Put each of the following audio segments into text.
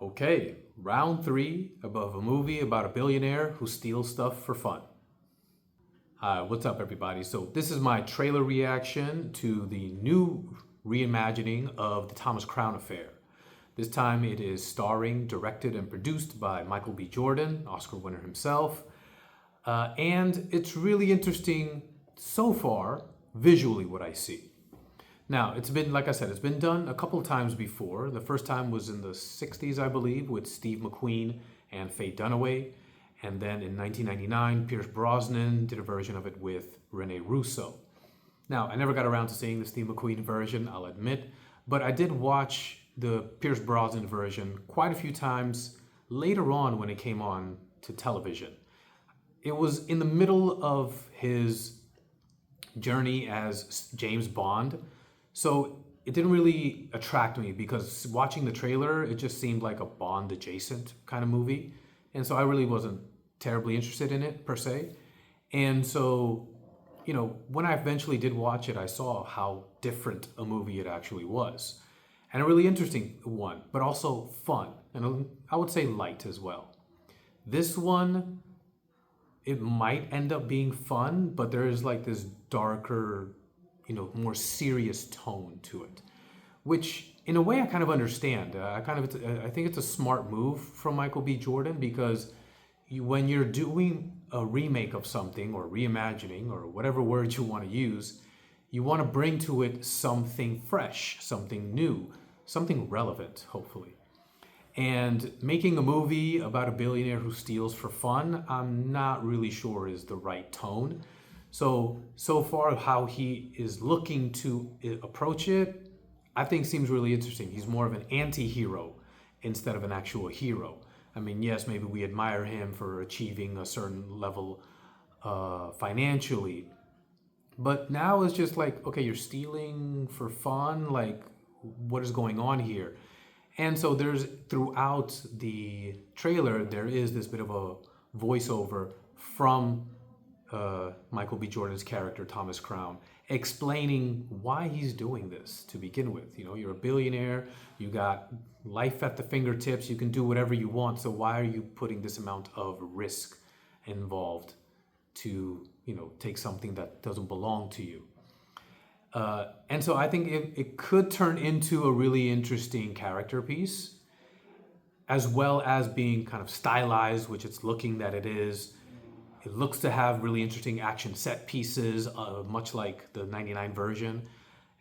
Okay, round three above a movie about a billionaire who steals stuff for fun. Hi, what's up, everybody? So this is my trailer reaction to the new reimagining of the Thomas Crown Affair. This time it is starring, directed, and produced by Michael B. Jordan, Oscar winner himself. And it's really interesting so far, visually, what I see. Now, it's been, like I said, it's been done a couple times before. The first time was in the 60s, I believe, with Steve McQueen and Faye Dunaway. And then in 1999, Pierce Brosnan did a version of it with Rene Russo. Now, I never got around to seeing the Steve McQueen version, I'll admit, but I did watch the Pierce Brosnan version quite a few times later on when it came on to television. It was in the middle of his journey as James Bond, so it didn't really attract me because watching the trailer, it just seemed like a Bond adjacent kind of movie. And so I really wasn't terribly interested in it per se. And so, when I eventually did watch it, I saw how different a movie it actually was. And a really interesting one, but also fun. And I would say light as well. This one, it might end up being fun, but there is like this darker, more serious tone to it, which in a way I kind of understand. I think it's a smart move from Michael B. Jordan because when you're doing a remake of something or reimagining or whatever word you want to use, you want to bring to it something fresh, something new, something relevant, hopefully. And making a movie about a billionaire who steals for fun, I'm not really sure is the right tone. So far how he is looking to approach it, I think seems really interesting. He's more of an anti-hero instead of an actual hero. I mean, yes, maybe we admire him for achieving a certain level financially, but now it's just like, okay, you're stealing for fun, like what is going on here? And so there's, throughout the trailer, there is this bit of a voiceover from Michael B. Jordan's character, Thomas Crown, explaining why he's doing this to begin with. You're a billionaire, you got life at the fingertips, you can do whatever you want, so why are you putting this amount of risk involved to, take something that doesn't belong to you? And so I think it could turn into a really interesting character piece, as well as being kind of stylized, which it's looking that it is. It looks to have really interesting action set pieces, much like the 99 version.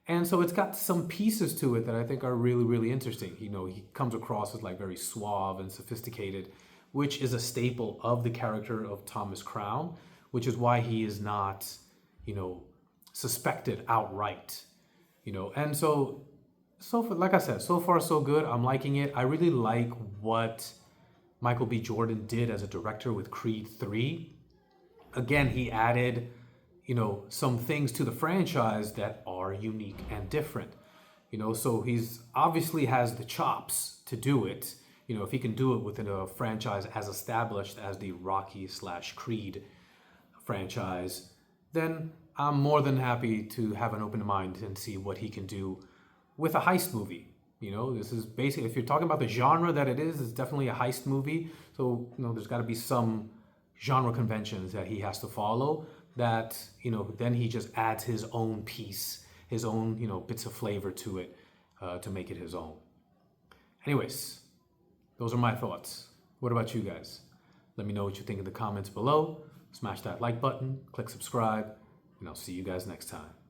And so it's got some pieces to it that I think are really, really interesting. He comes across as like very suave and sophisticated, which is a staple of the character of Thomas Crown, which is why he is not, suspected outright, And so like I said, so far so good. I'm liking it. I really like what Michael B. Jordan did as a director with Creed 3. Again, he added, some things to the franchise that are unique and different. So he's obviously has the chops to do it. If he can do it within a franchise as established as the Rocky/Creed franchise, then I'm more than happy to have an open mind and see what he can do with a heist movie. This is basically, if you're talking about the genre that it is, it's definitely a heist movie. So, there's got to be some genre conventions that he has to follow that, then he just adds his own piece, his own, bits of flavor to it to make it his own. Anyways, those are my thoughts. What about you guys? Let me know what you think in the comments below. Smash that like button, click subscribe, and I'll see you guys next time.